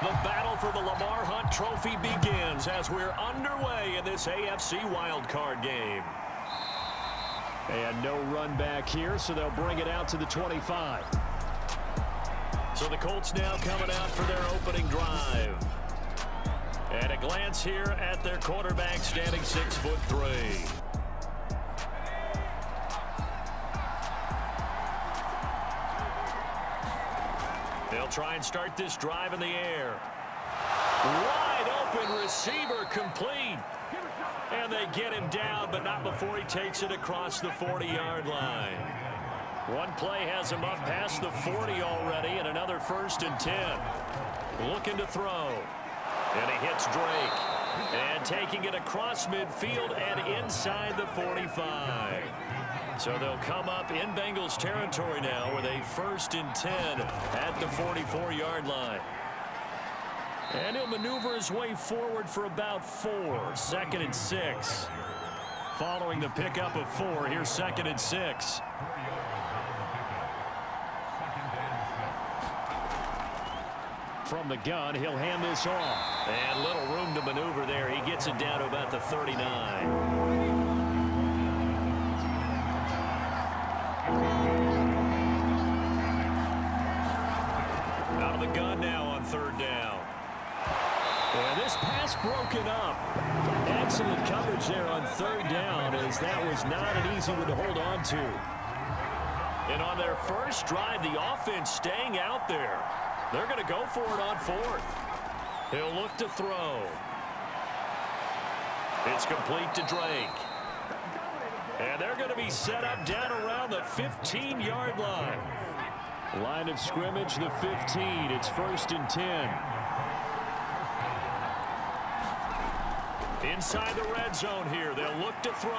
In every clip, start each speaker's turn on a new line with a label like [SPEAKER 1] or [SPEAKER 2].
[SPEAKER 1] The battle for the Lamar Hunt Trophy begins as we're underway in this AFC Wildcard game.
[SPEAKER 2] And no run back here, so they'll bring it out to the 25.
[SPEAKER 1] So the Colts now coming out for their opening drive. And a glance here at their quarterback, standing 6'3". They'll try and start this drive in the air. Wide open receiver complete. And they get him down, but not before he takes it across the 40-yard line. One play has him up past the 40 already, and another 1st and 10. Looking to throw. And he hits Drake. And taking it across midfield and inside the 45. So they'll come up in Bengals territory now with a 1st and 10 at the 44-yard line. And he'll maneuver his way forward for about 4. 2nd and 6. Following the pickup of 4, here's 2nd and 6.
[SPEAKER 2] From the gun, he'll hand this off.
[SPEAKER 1] And little room to maneuver there. He gets it down to about the 39. Out of the gun now on 3rd down.
[SPEAKER 2] And this pass broken up. Excellent coverage there on 3rd down, as that was not an easy one to hold on to.
[SPEAKER 1] And on their first drive, the offense staying out there. They're going to go for it on 4th. He'll look to throw. It's complete to Drake. And they're going to be set up down around the 15-yard line.
[SPEAKER 2] Line of scrimmage, the 15. It's 1st and 10.
[SPEAKER 1] Inside the red zone here. They'll look to throw.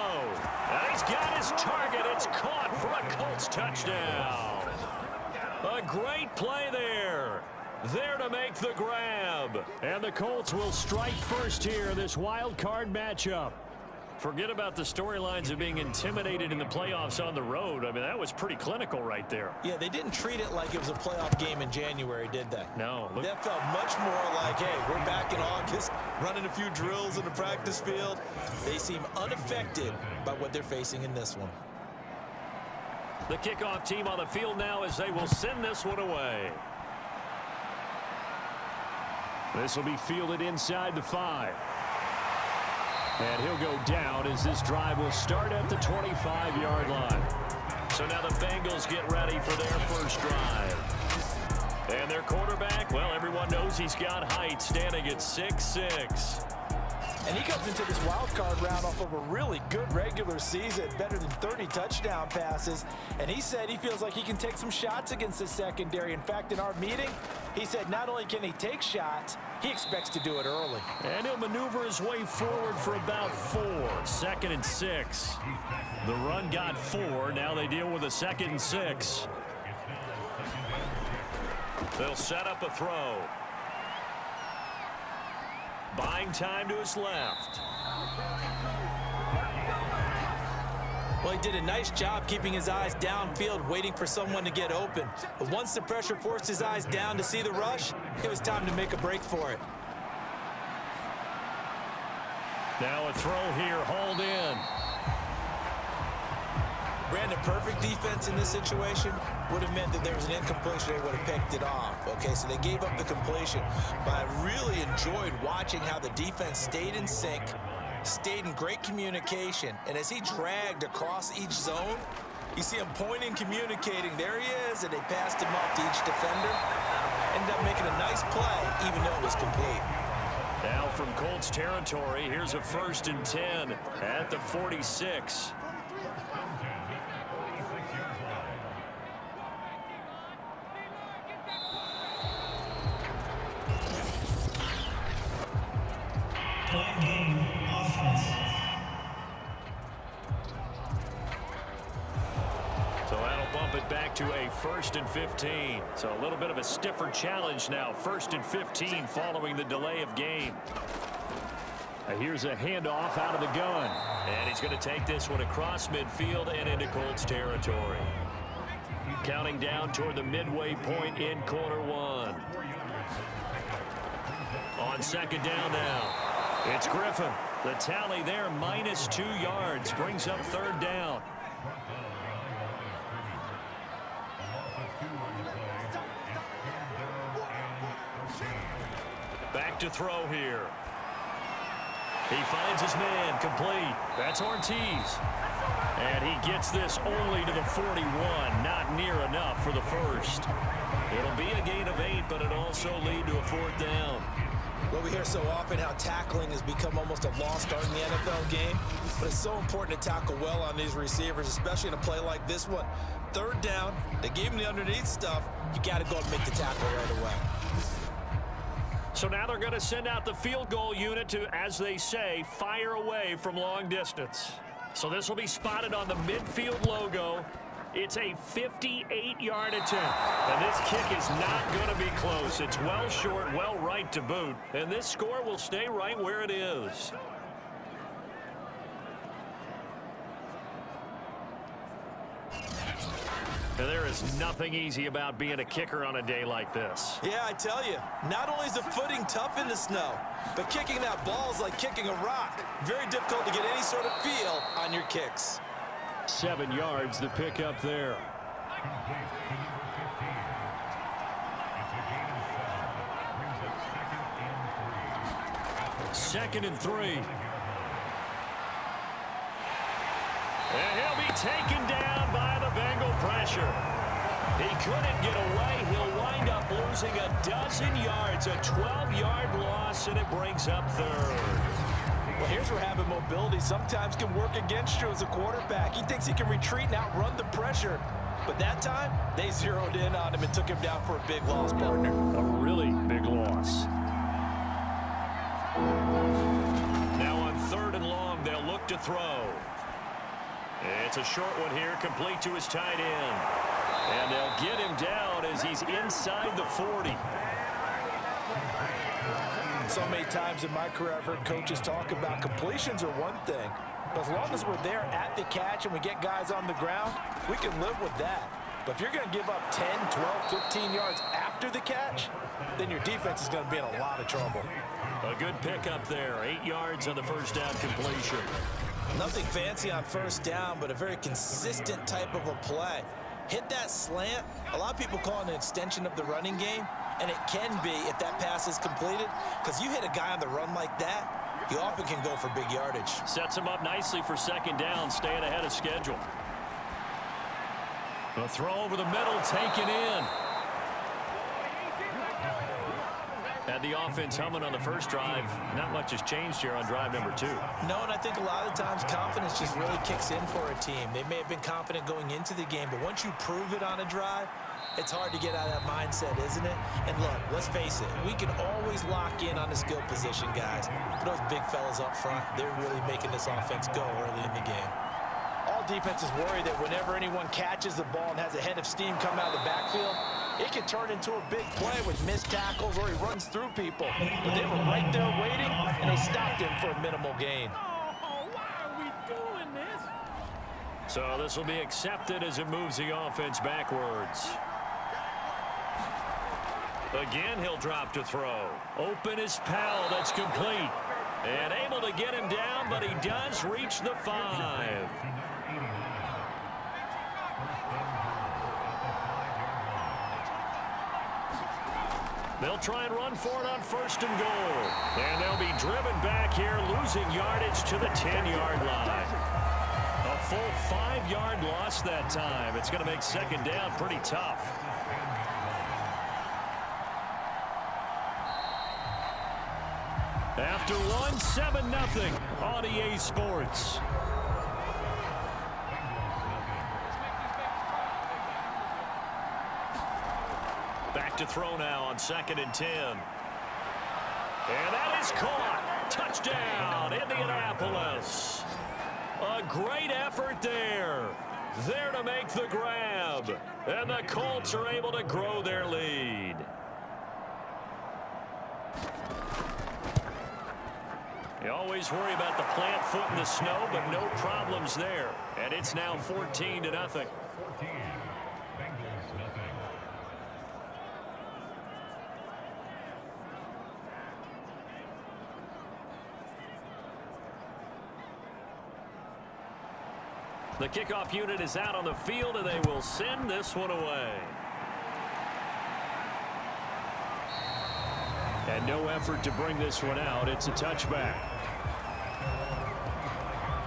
[SPEAKER 1] And he's got his target. It's caught for a Colts touchdown. A great play there. There to make the grab.
[SPEAKER 2] And the Colts will strike first here in this wild card matchup.
[SPEAKER 1] Forget about the storylines of being intimidated in the playoffs on the road. I mean, that was pretty clinical right there.
[SPEAKER 3] Yeah, they didn't treat it like it was a playoff game in January, did they?
[SPEAKER 1] No.
[SPEAKER 3] That felt much more like, hey, we're back in August, running a few drills in the practice field. They seem unaffected by what they're facing in this one.
[SPEAKER 1] The kickoff team on the field now as they will send this one away.
[SPEAKER 2] This will be fielded inside the 5. And he'll go down as this drive will start at the 25-yard line.
[SPEAKER 1] So now the Bengals get ready for their first drive. And their quarterback, well, everyone knows he's got height, standing at 6'6".
[SPEAKER 3] And he comes into this wild card round off of a really good regular season, better than 30 touchdown passes. And he said he feels like he can take some shots against the secondary. In fact, in our meeting, he said not only can he take shots, he expects to do it early.
[SPEAKER 1] And he'll maneuver his way forward for about 4. 2nd and 6. The run got 4. Now they deal with a 2nd and 6. They'll set up a throw. Buying time to his left.
[SPEAKER 3] Well, he did a nice job keeping his eyes downfield, waiting for someone to get open. But once the pressure forced his eyes down to see the rush, it was time to make a break for it.
[SPEAKER 1] Now a throw here, hauled in.
[SPEAKER 3] Brandon, perfect defense in this situation would have meant that there was an incompletion. They would have picked it off. Okay, so they gave up the completion. But I really enjoyed watching how the defense stayed in sync, stayed in great communication. And as he dragged across each zone, you see him pointing, communicating. There he is, and they passed him off to each defender. Ended up making a nice play, even though it was complete.
[SPEAKER 1] Now from Colts territory, here's a 1st and 10 at the 46. So that'll bump it back to a 1st and 15. So a little bit of a stiffer challenge now. 1st and 15 following the delay of game.
[SPEAKER 2] Here's a handoff out of the gun.
[SPEAKER 1] And he's going to take this one across midfield and into Colts territory. Counting down toward the midway point in quarter one. On second down now, it's Griffin. The tally there, -2 yards, brings up third down. Back to throw here. He finds his man, complete. That's Ortiz. And he gets this only to the 41, not near enough for the first. It'll be a gain of 8, but it'll also lead to a fourth down.
[SPEAKER 3] Well, we hear so often how tackling has become almost a lost art in the NFL game, but it's so important to tackle well on these receivers, especially in a play like this one. Third down, they gave him the underneath stuff. You got to go and make the tackle right away.
[SPEAKER 1] So now they're going to send out the field goal unit to, as they say, fire away from long distance. So this will be spotted on the midfield logo. It's a 58-yard attempt. And this kick is not going to be close. It's well short, well right to boot. And this score will stay right where it is. And there is nothing easy about being a kicker on a day like this.
[SPEAKER 3] Yeah, I tell you, not only is the footing tough in the snow, but kicking that ball is like kicking a rock. Very difficult to get any sort of feel on your kicks.
[SPEAKER 2] 7 yards to pick up there.
[SPEAKER 1] Second and 3. And he'll be taken down by the Bengal pressure. He couldn't get away. He'll wind up losing a dozen yards, a 12-yard loss, and it brings up third.
[SPEAKER 3] Well, here's where having mobility sometimes can work against you as a quarterback. He thinks he can retreat and outrun the pressure. But that time, they zeroed in on him and took him down for a big loss, partner.
[SPEAKER 2] A really big loss.
[SPEAKER 1] Now on third and long, they'll look to throw. It's a short one here, complete to his tight end. And they'll get him down as he's inside the 40.
[SPEAKER 3] So many times in my career, I've heard coaches talk about completions are one thing. But as long as we're there at the catch and we get guys on the ground, we can live with that. But if you're going to give up 10, 12, 15 yards after the catch, then your defense is going to be in a lot of trouble.
[SPEAKER 1] A good pickup there. 8 yards on the first down completion.
[SPEAKER 3] Nothing fancy on first down, but a very consistent type of a play. Hit that slant. A lot of people call it an extension of the running game, and it can be if that pass is completed, because you hit a guy on the run like that, you often can go for big yardage.
[SPEAKER 1] Sets him up nicely for second down, staying ahead of schedule. A throw over the middle, taken in. Had the offense humming on the first drive. Not much has changed here on drive number 2.
[SPEAKER 3] No, and I think a lot of the times confidence just really kicks in for a team. They may have been confident going into the game, but once you prove it on a drive, it's hard to get out of that mindset, isn't it? And look, let's face it, we can always lock in on the skill position, guys. But those big fellas up front, they're really making this offense go early in the game. All defenses worry that whenever anyone catches the ball and has a head of steam come out of the backfield, it can turn into a big play with missed tackles or he runs through people. But they were right there waiting, and they stopped him for a minimal gain.
[SPEAKER 4] Oh, why are we doing this?
[SPEAKER 1] So this will be accepted as it moves the offense backwards. Again, he'll drop to throw. Open is Powell. That's complete. And able to get him down, but he does reach the 5. They'll try and run for it on first and goal. And they'll be driven back here, losing yardage to the 10-yard line. A full 5-yard loss that time. It's going to make second down pretty tough. After one, 7-0 on EA Sports. Back to throw now on second and 10. And that is caught. Touchdown, Indianapolis. A great effort there. There to make the grab. And the Colts are able to grow their lead. You always worry about the plant foot in the snow, but no problems there. And it's now 14-0. The kickoff unit is out on the field, and they will send this one away.
[SPEAKER 2] And no effort to bring this one out. It's a touchback.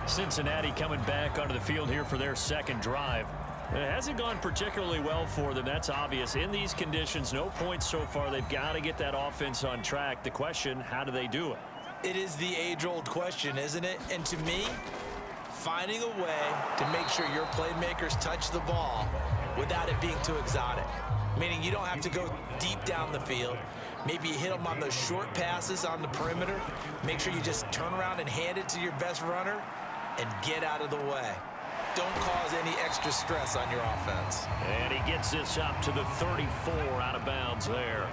[SPEAKER 1] Cincinnati coming back onto the field here for their second drive. It hasn't gone particularly well for them. That's obvious. In these conditions, no points so far. They've got to get that offense on track. The question, how do they do it?
[SPEAKER 3] It is the age-old question, isn't it? And to me, finding a way to make sure your playmakers touch the ball without it being too exotic. Meaning you don't have to go deep down the field. Maybe you hit them on those short passes on the perimeter. Make sure you just turn around and hand it to your best runner and get out of the way. Don't cause any extra stress on your offense.
[SPEAKER 1] And he gets this up to the 34 out of bounds there.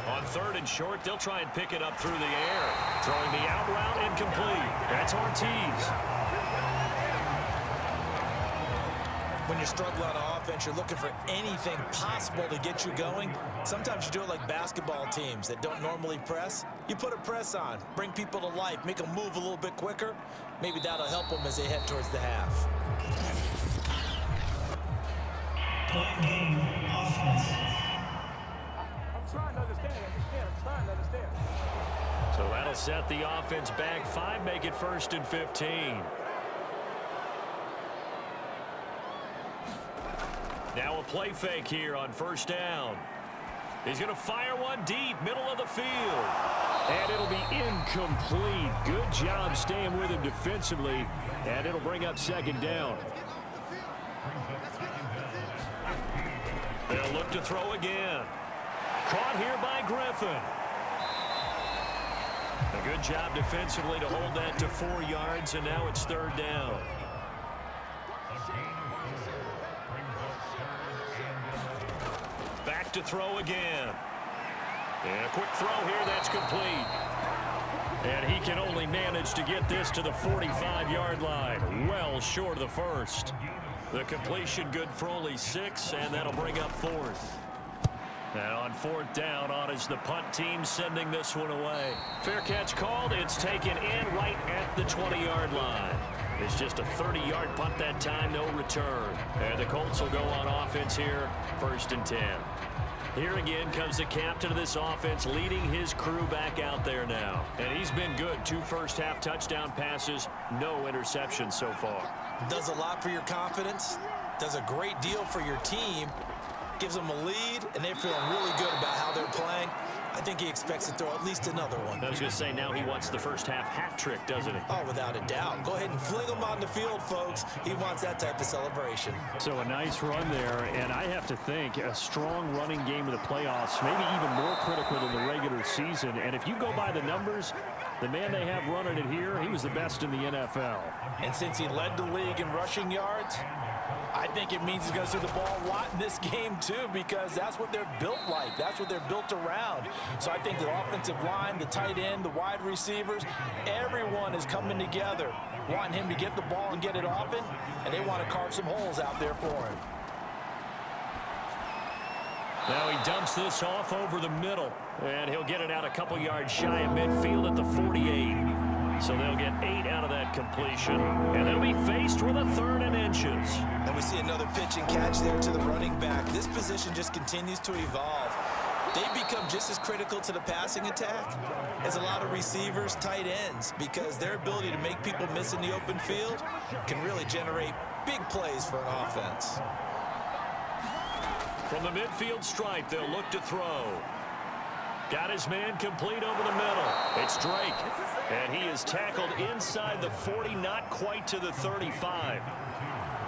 [SPEAKER 1] On 3rd and short, they'll try and pick it up through the air. Throwing the out route incomplete. That's Ortiz.
[SPEAKER 3] When you're struggling on offense, you're looking for anything possible to get you going. Sometimes you do it like basketball teams that don't normally press. You put a press on, bring people to life, make them move a little bit quicker. Maybe that'll help them as they head towards the half.
[SPEAKER 4] I'm trying to understand. I'm trying to understand.
[SPEAKER 1] So that'll set the offense back 5, make it 1st and 15. Now a play fake here on 1st down. He's going to fire one deep, middle of the field.
[SPEAKER 2] And it'll be incomplete. Good job staying with him defensively. And it'll bring up 2nd down.
[SPEAKER 1] They'll look to throw again. Caught here by Griffin. A good job defensively to hold that to 4 yards, and now it's 3rd down. Back to throw again. And a quick throw here, that's complete. And he can only manage to get this to the 45-yard line. Well short of the first. The completion good for only 6, and that'll bring up 4th. Now on 4th down, on is the punt team sending this one away. Fair catch called. It's taken in right at the 20-yard line. It's just a 30-yard punt that time, no return. And the Colts will go on offense here, 1st and 10. Here again comes the captain of this offense, leading his crew back out there now. And he's been good. 2 first-half touchdown passes, no interceptions so far.
[SPEAKER 3] Does a lot for your confidence, does a great deal for your team, gives them a lead, and they're feeling really good about how they're playing. I think he expects to throw at least another one.
[SPEAKER 1] I was going to say, now he wants the first-half hat trick, doesn't he?
[SPEAKER 3] Oh, without a doubt. Go ahead and fling him on the field, folks. He wants that type of celebration.
[SPEAKER 2] So a nice run there, and I have to think a strong running game of the playoffs, maybe even more critical than the regular season. And if you go by the numbers, the man they have running it here, he was the best in the NFL.
[SPEAKER 3] And since he led the league in rushing yards, I think it means he's going to see the ball a lot in this game, too, because that's what they're built like. That's what they're built around. So I think the offensive line, the tight end, the wide receivers, everyone is coming together, wanting him to get the ball and get it often, and they want to carve some holes out there for him.
[SPEAKER 1] Now he dumps this off over the middle, and he'll get it out a couple yards shy of midfield at the 48. So they'll get 8 out of that completion, and they'll be faced with a 3rd and inches.
[SPEAKER 3] And we see another pitch and catch there to the running back. This position just continues to evolve. They become just as critical to the passing attack as a lot of receivers, tight ends, because their ability to make people miss in the open field can really generate big plays for an offense.
[SPEAKER 1] From the midfield stripe, they'll look to throw. Got his man complete over the middle. It's Drake, and he is tackled inside the 40, not quite to the 35.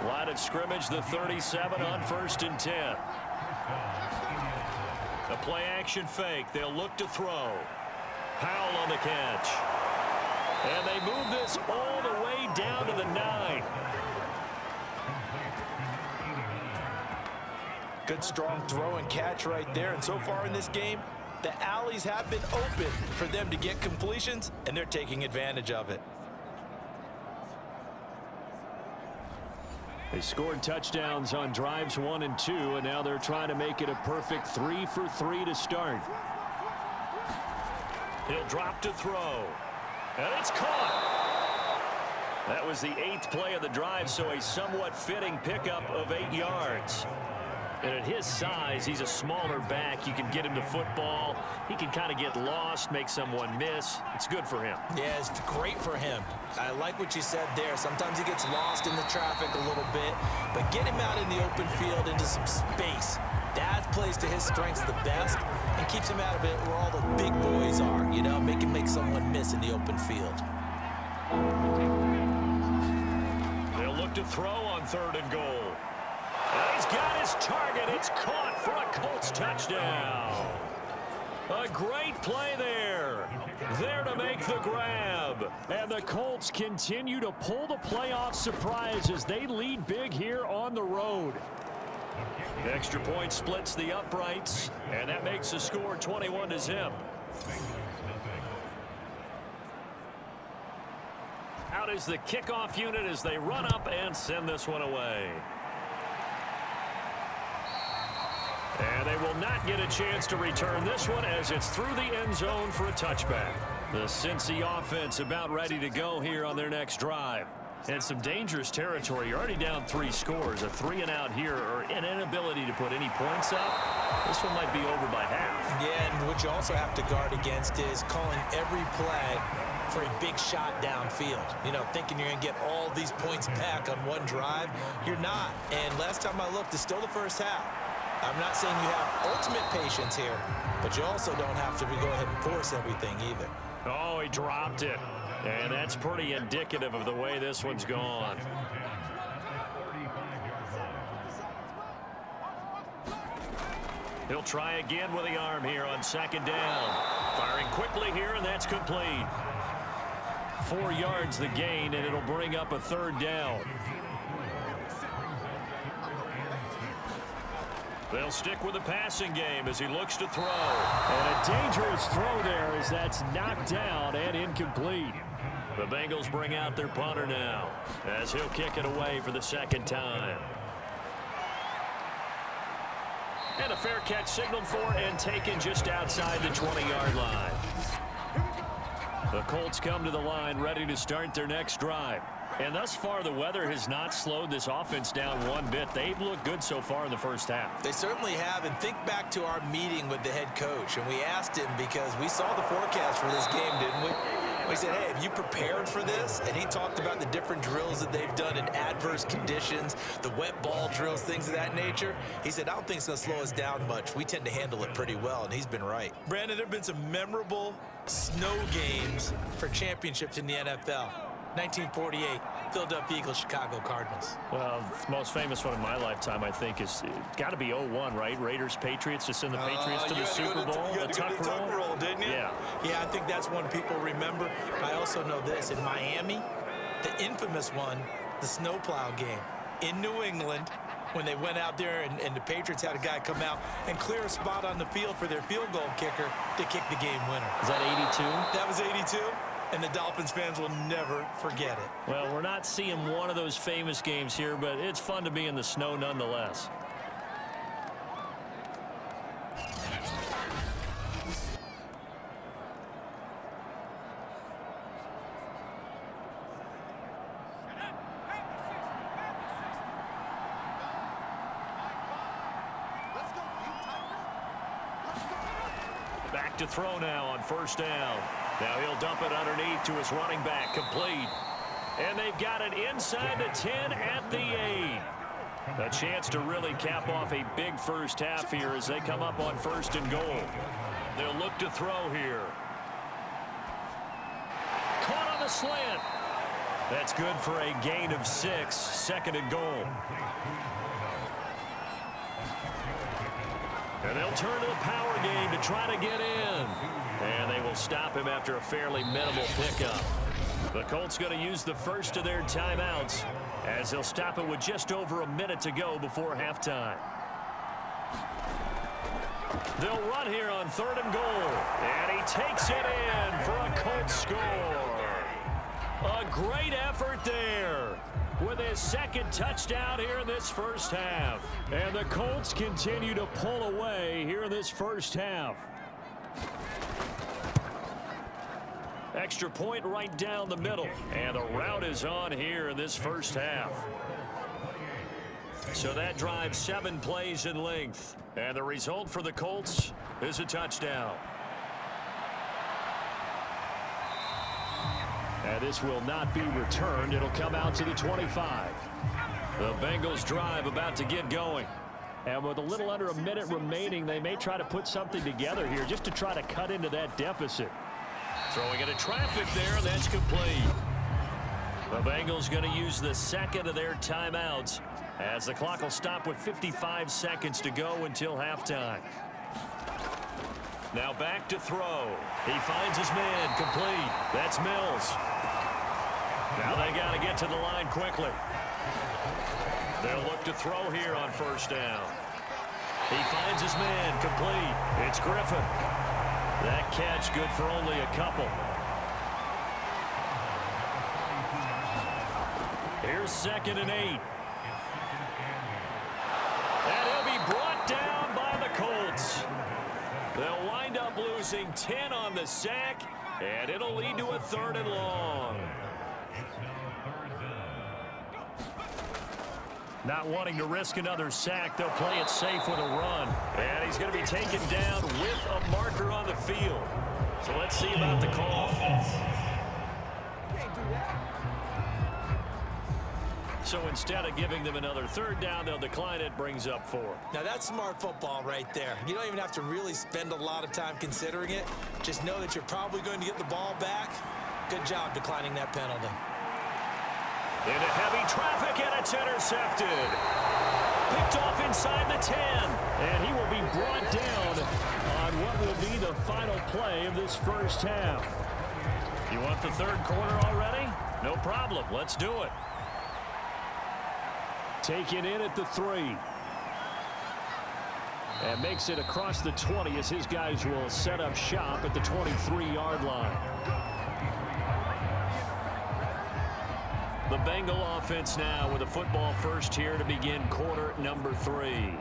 [SPEAKER 1] Line of scrimmage, the 37 on 1st and 10. A play-action fake. They'll look to throw. Powell on the catch. And they move this all the way down to the 9.
[SPEAKER 3] Good, strong throw and catch right there. And so far in this game, the alleys have been open for them to get completions, and they're taking advantage of it.
[SPEAKER 2] They scored touchdowns on drives 1 and 2, and now they're trying to make it a perfect 3 for 3 to start.
[SPEAKER 1] He'll drop to throw. And it's caught. That was the 8th play of the drive, so a somewhat fitting pickup of 8 yards. And at his size, he's a smaller back. You can get him to football. He can kind of get lost, make someone miss. It's good for him.
[SPEAKER 3] Yeah, it's great for him. I like what you said there. Sometimes he gets lost in the traffic a little bit, but get him out in the open field into some space. That plays to his strengths the best and keeps him out of it where all the big boys are, you know, make him make someone miss in the open field.
[SPEAKER 1] They'll look to throw on 3rd and goal. And he's got his target. It's caught for a Colts touchdown. A great play there. There to make the grab.
[SPEAKER 2] And the Colts continue to pull the playoff surprise as they lead big here on the road.
[SPEAKER 1] Extra point splits the uprights, and that makes the score 21-0. Out is the kickoff unit as they run up and send this one away. And they will not get a chance to return this one as it's through the end zone for a touchback. The Cincy offense about ready to go here on their next drive. And some dangerous territory. You're already down 3 scores. A 3-and-out here or an inability to put any points up. This one might be over by half.
[SPEAKER 3] Yeah, and what you also have to guard against is calling every play for a big shot downfield. You know, thinking you're going to get all these points back on one drive. You're not. And last time I looked, it's still the first half. I'm not saying you have ultimate patience here, but you also don't have to go ahead and force everything either.
[SPEAKER 1] Oh, he dropped it. And that's pretty indicative of the way this one's gone. He'll try again with the arm here on 2nd down. Firing quickly here, and that's complete. 4 yards the gain, and it'll bring up a 3rd down. They'll stick with the passing game as he looks to throw.
[SPEAKER 2] And a dangerous throw there as that's knocked down and incomplete.
[SPEAKER 1] The Bengals bring out their punter now as he'll kick it away for the 2nd time. And a fair catch signaled for and taken just outside the 20-yard line. The Colts come to the line ready to start their next drive. And thus far, the weather has not slowed this offense down one bit. They've looked good so far in the first half.
[SPEAKER 3] They certainly have. And think back to our meeting with the head coach. And we asked him because we saw the forecast for this game, didn't we? We said, hey, have you prepared for this? And he talked about the different drills that they've done in adverse conditions, the wet ball drills, things of that nature. He said, I don't think it's going to slow us down much. We tend to handle it pretty well, and he's been right. Brandon, there have been some memorable snow games for championships in the NFL. 1948, Philadelphia Eagles, Chicago Cardinals.
[SPEAKER 2] Well, the most famous one in my lifetime, I think, is got to be 01, right? Raiders, Patriots, to send the Patriots to the Super Bowl.
[SPEAKER 3] You had to go to the tuck roll, didn't you?
[SPEAKER 2] Yeah.
[SPEAKER 3] Yeah, I think that's one people remember. I also know this. In Miami, the infamous one, the snowplow game in New England, when they went out there and the Patriots had a guy come out and clear a spot on the field for their field goal kicker to kick the game winner.
[SPEAKER 2] Is that 82?
[SPEAKER 3] That was 82. And the Dolphins fans will never forget it.
[SPEAKER 2] Well, we're not seeing one of those famous games here, but it's fun to be in the snow nonetheless.
[SPEAKER 1] Back to throw now on 1st down. Now he'll dump it underneath to his running back, complete. And they've got it inside the 10 at the 8. A chance to really cap off a big first half here as they come up on 1st and goal. They'll look to throw here. Caught on the slant. That's good for a gain of 6, 2nd and goal. And they'll turn to the power game to try to get in. And they will stop him after a fairly minimal pickup. The Colts going to use the first of their timeouts as they'll stop it with just over a minute to go before halftime. They'll run here on 3rd and goal. And he takes it in for a Colts score. A great effort there with his 2nd touchdown here in this first half.
[SPEAKER 2] And the Colts continue to pull away here in this first half.
[SPEAKER 1] Extra point right down the middle. And the route is on here in this first half. So that drive 7 plays in length. And the result for the Colts is a touchdown.
[SPEAKER 2] And this will not be returned. It'll come out to the 25.
[SPEAKER 1] The Bengals drive about to get going.
[SPEAKER 2] And with a little under a minute remaining, they may try to put something together here just to try to cut into that deficit.
[SPEAKER 1] Throwing into traffic there, and that's complete. The Bengals going to use the second of their timeouts as the clock will stop with 55 seconds to go until halftime. Now back to throw. He finds his man complete. That's Mills. Now they got to get to the line quickly. They'll look to throw here on first down. He finds his man complete. It's Griffin. That catch good for only a couple. Here's 2nd and 8. And he'll be brought down by the Colts. They'll wind up losing 10 on the sack, and it'll lead to a 3rd and long. Not wanting to risk another sack, they'll play it safe with a run. And he's going to be taken down with a marker on the field. So let's see about the call. So instead of giving them another 3rd down, they'll decline it, brings up 4.
[SPEAKER 3] Now that's smart football right there. You don't even have to really spend a lot of time considering it. Just know that you're probably going to get the ball back. Good job declining that penalty.
[SPEAKER 1] Into heavy traffic, and it's intercepted. Picked off inside the 10.
[SPEAKER 2] And he will be brought down on what will be the final play of this first half.
[SPEAKER 1] You want the 3rd quarter already? No problem. Let's do it.
[SPEAKER 2] Taken in at the 3. And makes it across the 20 as his guys will set up shop at the 23-yard line.
[SPEAKER 1] The Bengal offense now with a football first here to begin quarter number 3.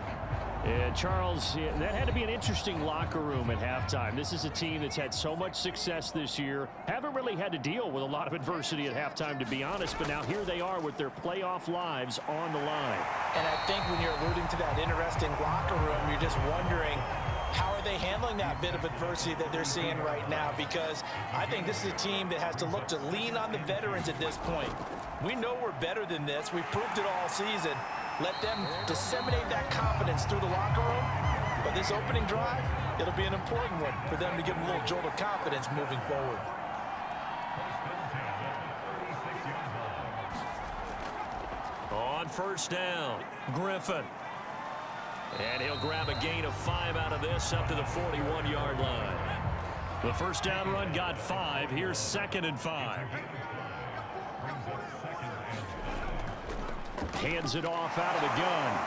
[SPEAKER 2] And Charles, that had to be an interesting locker room at halftime. This is a team that's had so much success this year. Haven't really had to deal with a lot of adversity at halftime, to be honest. But now here they are with their playoff lives on the line.
[SPEAKER 3] And I think when you're alluding to that interesting locker room, you're just wondering, how are they handling that bit of adversity that they're seeing right now? Because I think this is a team that has to look to lean on the veterans at this point. We know we're better than this. We've proved it all season. Let them disseminate that confidence through the locker room. But this opening drive, it'll be an important one for them to give them a little jolt of confidence moving forward.
[SPEAKER 1] On first down, Griffin. And he'll grab a gain of 5 out of this up to the 41-yard line. The first down run got 5. Here's 2nd and 5.
[SPEAKER 2] Hands it off out of the gun.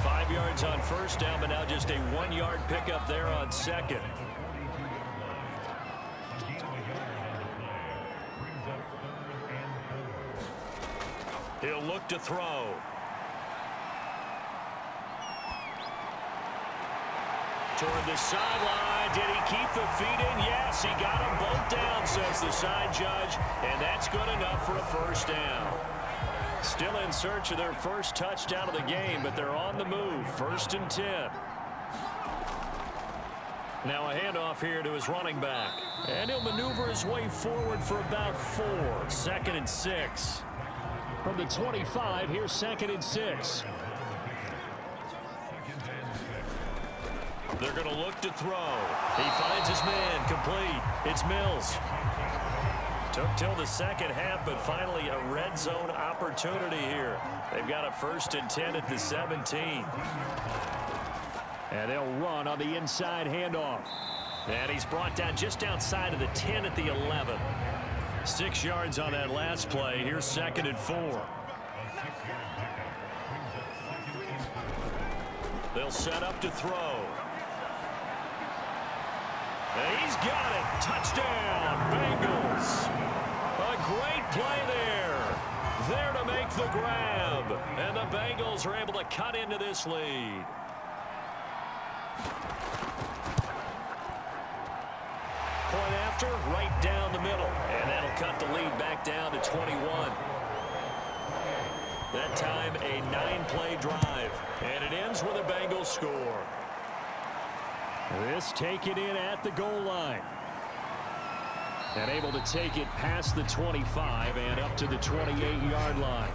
[SPEAKER 1] 5 yards on first down, but now just a 1-yard pickup there on 2nd. He'll look to throw. Toward the sideline. Did he keep the feet in? Yes, he got them both down, says the side judge. And that's good enough for a first down. Still in search of their first touchdown of the game, but they're on the move. 1st and 10. Now a handoff here to his running back. And he'll maneuver his way forward for about 4. 2nd and 6.
[SPEAKER 2] From the 25, here's 2nd and 6.
[SPEAKER 1] They're going to look to throw. He finds his man complete. It's Mills. Took till the second half, but finally a red zone opportunity here. They've got a 1st and 10 at the 17.
[SPEAKER 2] And they'll run on the inside handoff.
[SPEAKER 1] And he's brought down just outside of the 10 at the 11. 6 yards on that last play. Here's 2nd and 4. They'll set up to throw. And he's got it. Touchdown, Bengals. A great play there. There to make the grab. And the Bengals are able to cut into this lead. Point after after, right down the middle. And that'll cut the lead back down to 21. That time, a 9-play drive. And it ends with a Bengals score.
[SPEAKER 2] This taken in at the goal line. And able to take it past the 25 and up to the 28-yard line.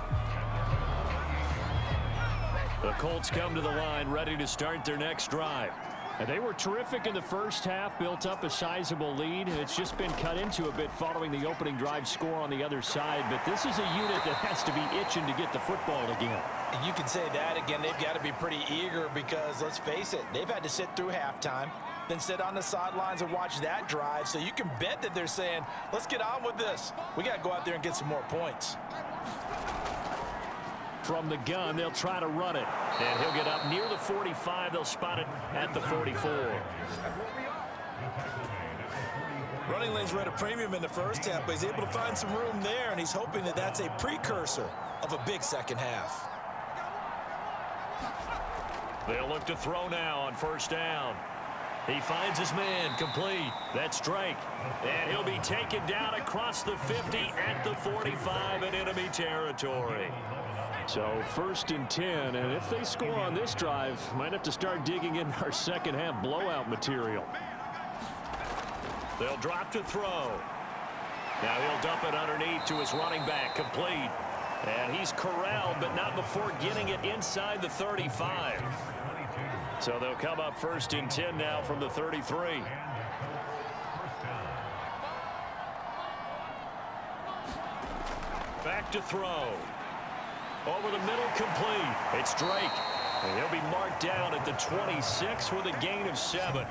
[SPEAKER 2] The Colts come to the line ready to start their next drive. And they were terrific in the first half, built up a sizable lead. It's just been cut into a bit following the opening drive score on the other side. But this is a unit that has to be itching to get the football again.
[SPEAKER 3] And you can say that again. They've got to be pretty eager because, let's face it, they've had to sit through halftime, then sit on the sidelines and watch that drive. So you can bet that they're saying, let's get on with this. We got to go out there and get some more points.
[SPEAKER 2] From the gun, they'll try to run it.
[SPEAKER 1] And he'll get up near the 45. They'll spot it at the 44.
[SPEAKER 3] Running lanes were at a premium in the first half, but he's able to find some room there, and he's hoping that that's a precursor of a big second half.
[SPEAKER 1] They'll look to throw now on first down. He finds his man, complete. That's Drake. And he'll be taken down across the 50 at the 45 in enemy territory.
[SPEAKER 2] So 1st and 10, and if they score on this drive, might have to start digging in our second half blowout material.
[SPEAKER 1] They'll drop to throw. Now he'll dump it underneath to his running back, complete. And he's corralled, but not before getting it inside the 35. So they'll come up 1st and 10 now from the 33. Back to throw. Over the middle, complete. It's Drake. And he'll be marked down at the 26 with a gain of 7.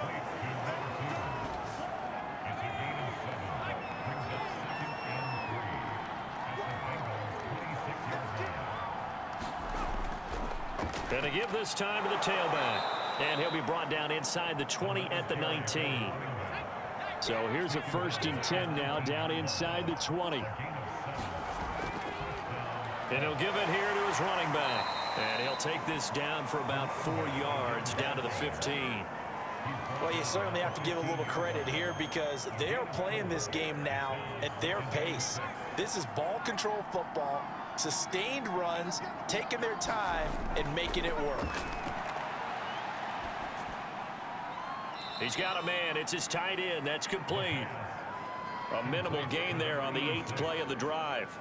[SPEAKER 1] And to give this time to the tailback. And he'll be brought down inside the 20 at the 19.
[SPEAKER 2] So here's a 1st and 10 now, down inside the 20.
[SPEAKER 1] And he'll give it here to his running back. And he'll take this down for about 4 yards, down to the 15.
[SPEAKER 3] Well, you certainly have to give a little credit here because they are playing this game now at their pace. This is ball control football, sustained runs, taking their time, and making it work.
[SPEAKER 1] He's got a man. It's his tight end. That's complete. A minimal gain there on the 8th play of the drive.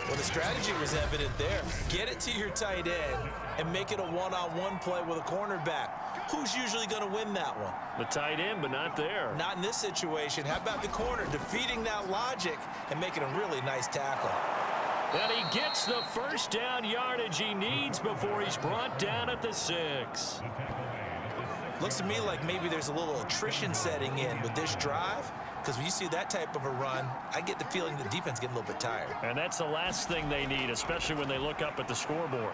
[SPEAKER 3] Well, the strategy was evident there. Get it to your tight end and make it a one-on-one play with a cornerback. Who's usually going to win that one?
[SPEAKER 1] The tight end, but not there.
[SPEAKER 3] Not in this situation. How about the corner defeating that logic and making a really nice tackle?
[SPEAKER 1] And he gets the first down yardage he needs before he's brought down at the 6.
[SPEAKER 3] Looks to me like maybe there's a little attrition setting in with this drive. Because when you see that type of a run, I get the feeling the defense getting a little bit tired.
[SPEAKER 1] And that's the last thing they need, especially when they look up at the scoreboard.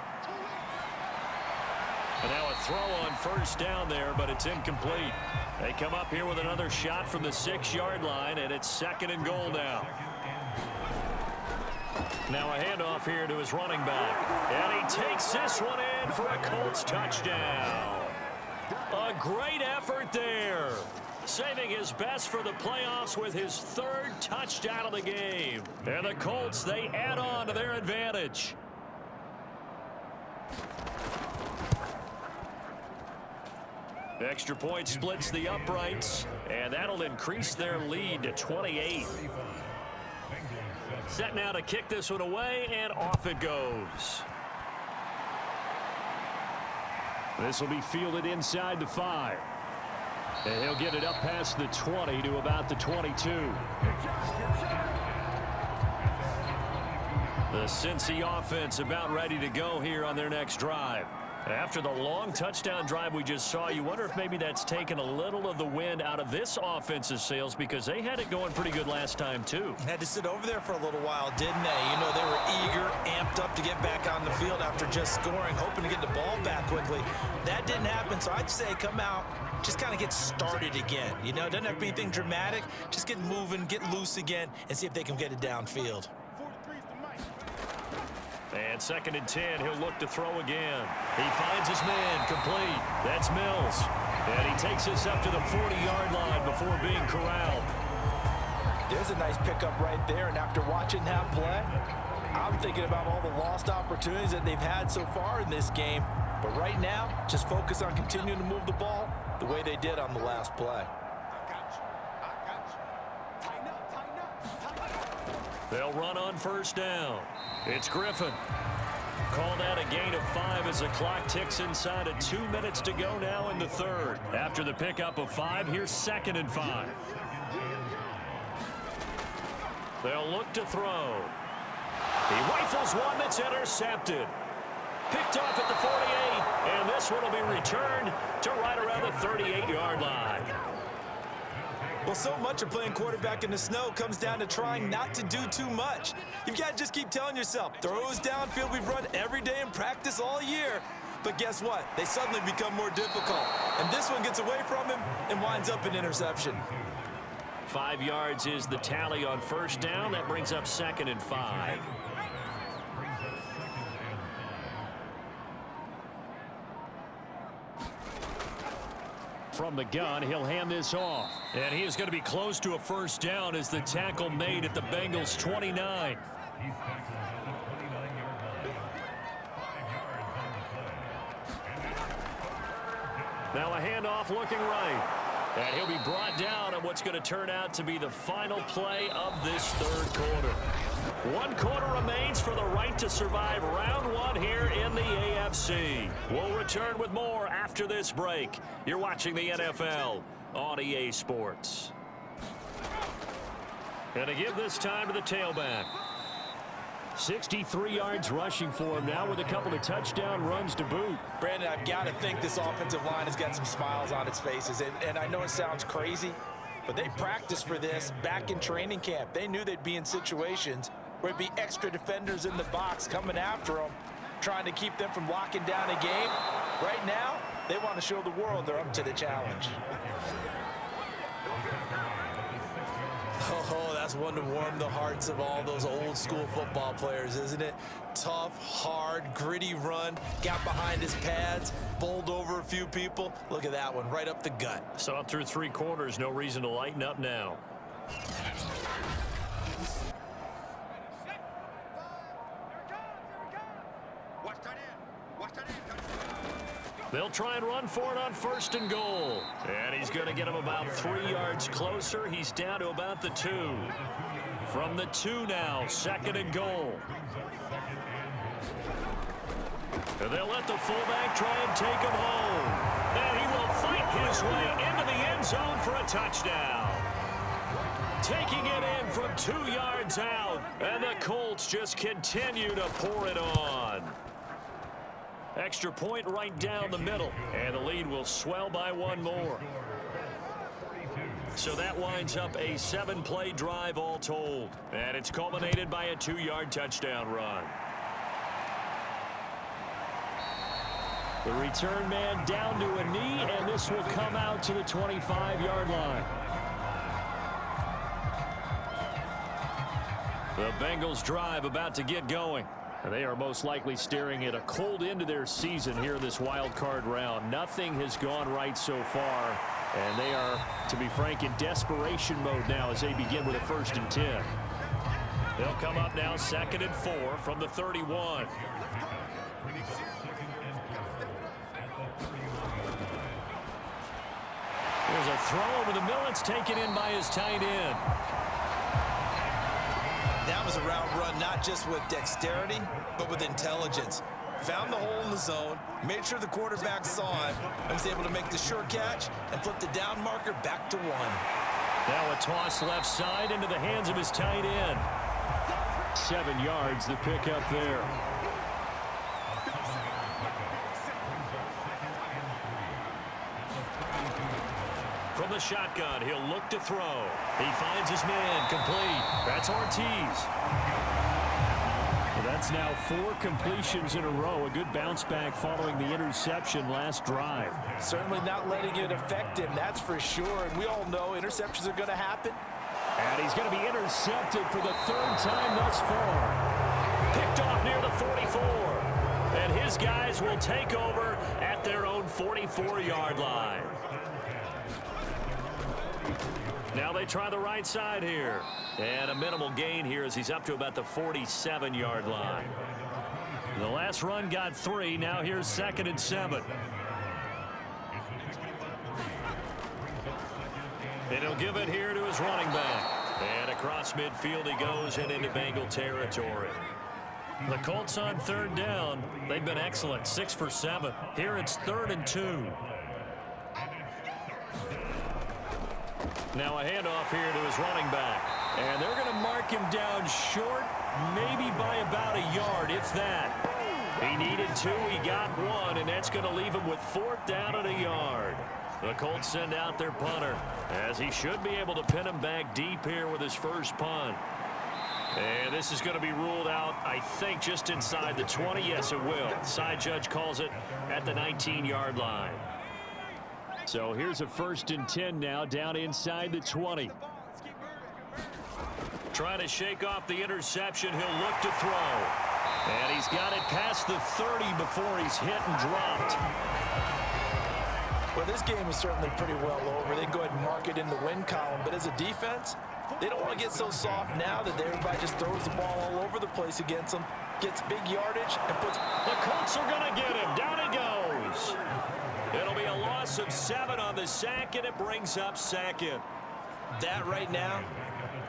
[SPEAKER 1] And now a throw on first down there, but it's incomplete. They come up here with another shot from the 6-yard line, and it's 2nd and goal now. Now a handoff here to his running back. And he takes this one in for a Colts touchdown. A great effort there. Saving his best for the playoffs with his 3rd touchdown of the game. And the Colts, they add on to their advantage. Extra point splits the uprights, and that'll increase their lead to 28. Set now to kick this one away, and off it goes.
[SPEAKER 2] This will be fielded inside the 5. And he'll get it up past the 20 to about the 22.
[SPEAKER 1] The Cincy offense about ready to go here on their next drive. After the long touchdown drive we just saw, you wonder if maybe that's taken a little of the wind out of this offense's sails because they had it going pretty good last time too.
[SPEAKER 3] Had to sit over there for a little while, didn't they? You know, they were eager, amped up to get back on the field after just scoring, hoping to get the ball back quickly. That didn't happen, so I'd say come out, just kind of get started again. You know, it doesn't have to be anything dramatic. Just get moving, get loose again, and see if they can get it downfield.
[SPEAKER 1] And 2nd and 10, he'll look to throw again. He finds his man, complete. That's Mills. And he takes this up to the 40-yard line before being corralled.
[SPEAKER 3] There's a nice pickup right there, and after watching that play, I'm thinking about all the lost opportunities that they've had so far in this game. But right now, just focus on continuing to move the ball the way they did on the last play.
[SPEAKER 1] They'll run on first down. It's Griffin. Called out a gain of 5 as the clock ticks inside of 2 minutes to go now in the third. After the pickup of 5, here's 2nd and 5. They'll look to throw. He rifles one that's intercepted. Picked off at the 48, and this one will be returned to right around the 38-yard line.
[SPEAKER 3] Well, so much of playing quarterback in the snow comes down to trying not to do too much. You've got to just keep telling yourself, throws downfield we've run every day in practice all year. But guess what? They suddenly become more difficult. And this one gets away from him and winds up an interception.
[SPEAKER 1] 5 yards is the tally on first down. That brings up 2nd and 5.
[SPEAKER 2] From the gun, he'll hand this off.
[SPEAKER 1] And he is going to be close to a first down as the tackle made at the Bengals' 29. Now a handoff looking right. And he'll be brought down on what's going to turn out to be the final play of this third quarter. 1 quarter remains for the right to survive round 1 here in the AFC. We'll return with more after this break. You're watching the NFL on EA Sports. And to give this time to the tailback.
[SPEAKER 2] 63 yards rushing for him now with a couple of touchdown runs to boot.
[SPEAKER 3] Brandon, I've got to think this offensive line has got some smiles on its faces. And I know it sounds crazy, but they practiced for this back in training camp. They knew they'd be in situations where it'd be extra defenders in the box coming after them, trying to keep them from locking down a game. Right now, they want to show the world they're up to the challenge. Oh, that's one to warm the hearts of all those old school football players, isn't it? Tough, hard, gritty run, got behind his pads, bowled over a few people. Look at that one, right up the gut.
[SPEAKER 1] Saw it through 3 quarters, no reason to lighten up now. They'll try and run for it on 1st and goal. And he's going to get him about 3 yards closer. He's down to about the 2. From the 2 now, 2nd and goal. And they'll let the fullback try and take him home. And he will fight his way into the end zone for a touchdown. Taking it in from 2 yards out. And the Colts just continue to pour it on. Extra point right down the middle. And the lead will swell by 1 more. So that winds up a 7-play drive all told. And it's culminated by a 2-yard touchdown run.
[SPEAKER 2] The return man down to a knee, and this will come out to the 25-yard line.
[SPEAKER 1] The Bengals drive about to get going.
[SPEAKER 2] They are most likely staring at a cold end to their season here in this wild card round. Nothing has gone right so far, and they are, to be frank, in desperation mode now as they begin with a 1st and 10.
[SPEAKER 1] They'll come up now 2nd and 4 from the 31. There's a throw over the middle. It's taken in by his tight end.
[SPEAKER 3] That was a route run not just with dexterity, but with intelligence. Found the hole in the zone, made sure the quarterback saw him, and was able to make the sure catch and flip the down marker back to 1.
[SPEAKER 1] Now a toss left side into the hands of his tight end.
[SPEAKER 2] 7 yards, the pickup there.
[SPEAKER 1] From the shotgun, he'll look to throw. He finds his man, complete. That's Ortiz.
[SPEAKER 2] That's now 4 completions in a row. A good bounce back following the interception last drive.
[SPEAKER 3] Certainly not letting it affect him, that's for sure. And we all know interceptions are going to happen.
[SPEAKER 2] And he's going to be intercepted for the 3rd time thus far.
[SPEAKER 1] Picked off near the 44. And his guys will take over at their own 44-yard line. Now they try the right side here. And a minimal gain here as he's up to about the 47-yard line. The last run got 3. Now here's 2nd and 7. And he'll give it here to his running back. And across midfield he goes and into Bengal territory. The Colts on 3rd down. They've been excellent, 6 for 7. Here it's 3rd and 2. Now a handoff here to his running back. And they're going to mark him down short, maybe by about a yard, if that. He needed 2, he got 1, and that's going to leave him with 4th down and a yard. The Colts send out their punter, as he should be able to pin him back deep here with his first punt. And this is going to be ruled out, I think, just inside the 20. Yes, it will. Side judge calls it at the 19-yard line. So here's a 1st and 10 now, down inside the 20. Trying to shake off the interception. He'll look to throw. And he's got it past the 30 before he's hit and dropped.
[SPEAKER 3] Well, this game is certainly pretty well over. They can go ahead and mark it in the win column. But as a defense, they don't want to get so soft now that everybody just throws the ball all over the place against them, gets big yardage, and puts...
[SPEAKER 1] The Colts are going to get him. Down he goes. It'll be a loss of 7 on the sack, and it brings up 2nd.
[SPEAKER 3] That right now,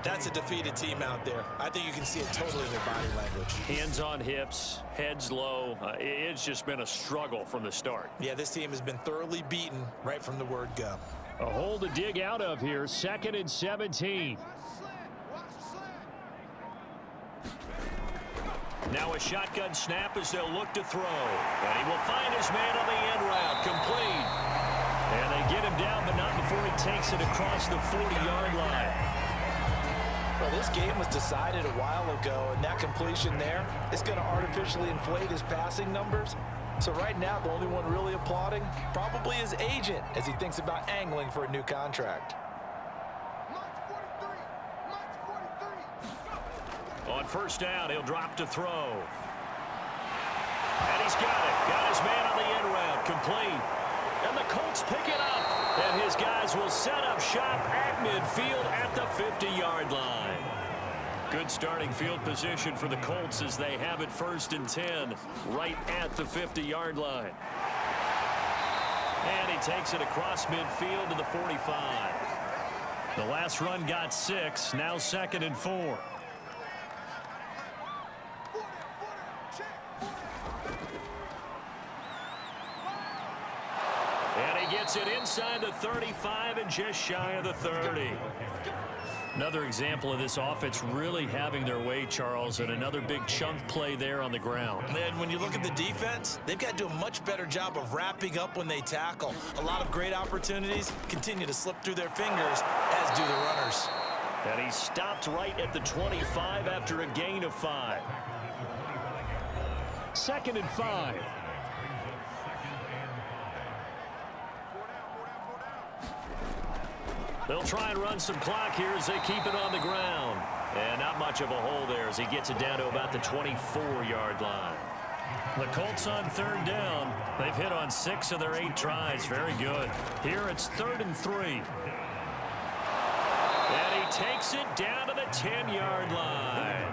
[SPEAKER 3] that's a defeated team out there. I think you can see it totally in their body language.
[SPEAKER 1] Hands on hips, heads low. It's just been a struggle from the start.
[SPEAKER 3] Yeah, this team has been thoroughly beaten right from the word go.
[SPEAKER 2] A hole to dig out of here. 2nd and 17.
[SPEAKER 1] Now a shotgun snap as they'll look to throw. And he will find his man on the end route. Complete. And they get him down, but not before he takes it across the 40-yard line.
[SPEAKER 3] Well, this game was decided a while ago, and that completion there is going to artificially inflate his passing numbers. So right now, the only one really applauding probably his agent as he thinks about angling for a new contract.
[SPEAKER 1] On 1st down, he'll drop to throw. And he's got it. Got his man on the end route. Complete. And the Colts pick it up. And his guys will set up shop at midfield at the 50-yard line. Good starting field position for the Colts as they have it 1st and 10 right at the 50-yard line. And he takes it across midfield to the 45. The last run got 6. Now 2nd and 4. And he gets it inside the 35 and just shy of the 30. Another example of this offense really having their way, Charles, and another big chunk play there on the ground.
[SPEAKER 3] And when you look at the defense, they've got to do a much better job of wrapping up when they tackle. A lot of great opportunities continue to slip through their fingers, as do the runners.
[SPEAKER 1] And he stopped right at the 25 after a gain of 5.
[SPEAKER 2] 2nd and 5.
[SPEAKER 1] They'll try and run some clock here as they keep it on the ground. And not much of a hole there as he gets it down to about the 24-yard line. The Colts on 3rd down. They've hit on 6 of their 8 tries. Very good. Here it's 3rd and 3. And he takes it down to the 10-yard line.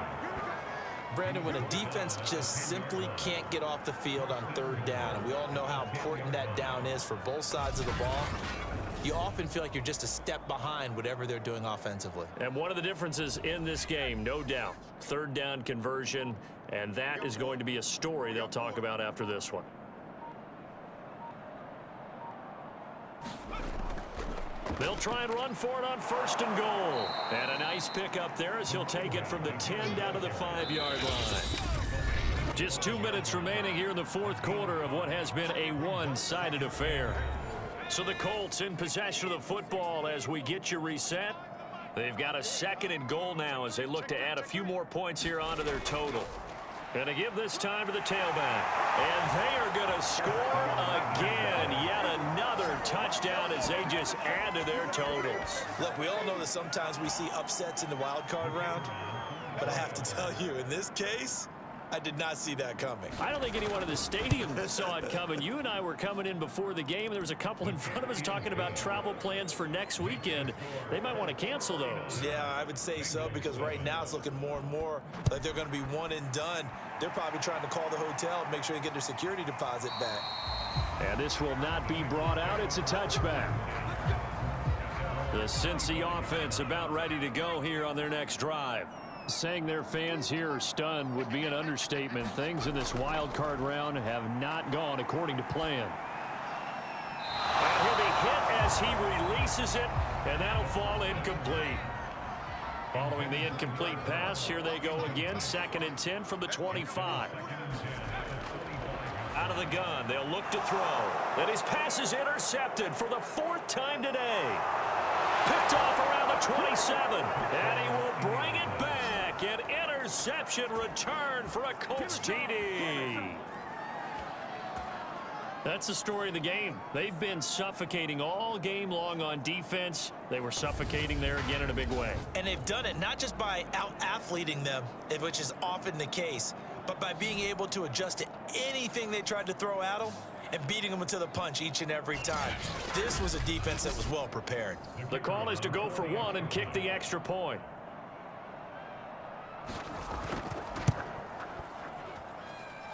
[SPEAKER 3] Brandon, when a defense just simply can't get off the field on 3rd down, and we all know how important that down is for both sides of the ball, you often feel like you're just a step behind whatever they're doing offensively.
[SPEAKER 1] And one of the differences in this game, no doubt, 3rd down conversion, and that is going to be a story they'll talk about after this one. They'll try and run for it on 1st and goal. And a nice pickup there as he'll take it from the 10 down to the 5-yard line. Just 2 minutes remaining here in the 4th quarter of what has been a one-sided affair. So the Colts in possession of the football as we get you reset. They've got a 2nd and goal now as they look to add a few more points here onto their total. And to give this time to the tailback. And they are going to score again. Yet another touchdown as they just add to their totals.
[SPEAKER 3] Look, we all know that sometimes we see upsets in the wild card round. But I have to tell you, in this case, I did not see that coming.
[SPEAKER 2] I don't think anyone in the stadium saw it coming. You and I were coming in before the game, and there was a couple in front of us talking about travel plans for next weekend. They might want to cancel those.
[SPEAKER 3] Yeah, I would say so, because right now it's looking more and more like they're going to be one and done. They're probably trying to call the hotel and make sure they get their security deposit back.
[SPEAKER 2] And this will not be brought out. It's a touchback. The Cincy offense about ready to go here on their next drive. Saying their fans here are stunned would be an understatement. Things in this wild card round have not gone according to plan. And he'll be hit as he releases it, and that'll fall incomplete. Following the incomplete pass, here they go again. 2nd and 10 from the 25. Out of the gun, they'll look to throw. And his pass is intercepted for the 4th time today. Picked off around the 27, and he will bring it back. An interception return for a Colts TD. That's the story of the game. They've been suffocating all game long on defense. They were suffocating there again in a big way.
[SPEAKER 3] And they've done it not just by out-athleting them, which is often the case, but by being able to adjust to anything they tried to throw at them and beating them to the punch each and every time. This was a defense that was well prepared.
[SPEAKER 2] The call is to go for one and kick the extra point.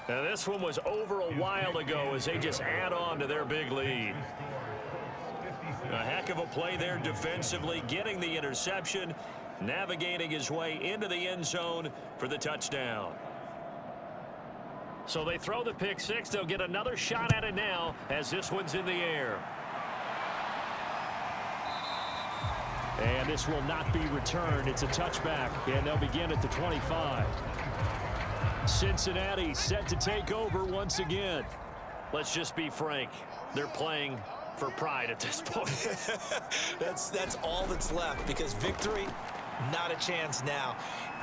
[SPEAKER 2] Now this one was over a while ago as they just add on to their big lead. A heck of a play there defensively, getting the interception, navigating his way into the end zone for the touchdown. So they throw the pick six. They'll get another shot at it now as this one's in the air. And this will not be returned. It's a touchback, and they'll begin at the 25. Cincinnati set to take over once again. Let's just be frank. They're playing for pride at this point.
[SPEAKER 3] That's all that's left, because victory, not a chance now.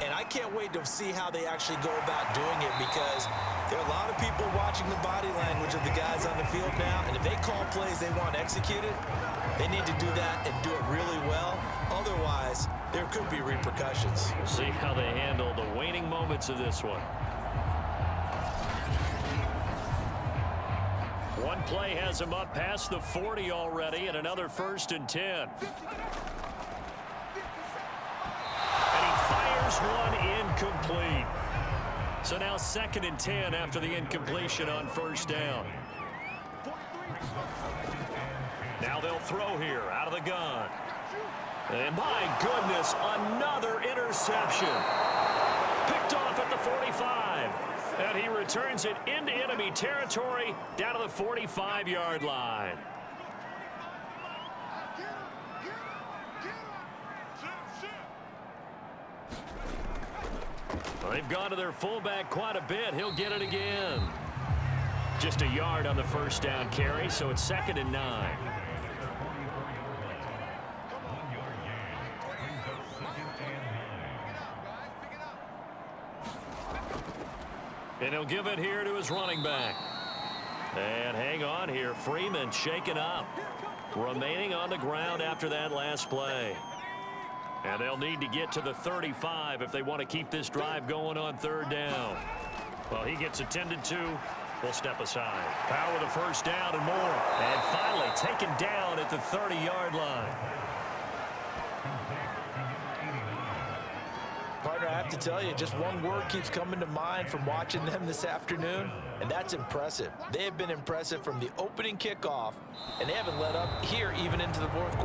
[SPEAKER 3] And I can't wait to see how they actually go about doing it, because there are a lot of people watching the body language of the guys on the field now, and if they call plays they want executed, they need to do that and do it really well. Otherwise, there could be repercussions.
[SPEAKER 2] We'll see how they handle the waning moments of this one. One play has him up past the 40 already, and another 1st and 10. And he fires one incomplete. So now 2nd and 10 after the incompletion on 1st down. Now they'll throw here out of the gun. And my goodness, another interception. Picked off at the 45. And he returns it into enemy territory down to the 45-yard line. Well, they've gone to their fullback quite a bit. He'll get it again. Just a yard on the 1st down carry, so it's 2nd and 9. And he'll give it here to his running back. And hang on here. Freeman shaken up. Remaining on the ground after that last play. And they'll need to get to the 35 if they want to keep this drive going on 3rd down. Well, he gets attended to. We'll step aside. Power the 1st down and more. And finally taken down at the 30-yard line.
[SPEAKER 3] Partner, I have to tell you, just one word keeps coming to mind from watching them this afternoon, and that's impressive. They have been impressive from the opening kickoff, and they haven't let up here even into the 4th quarter.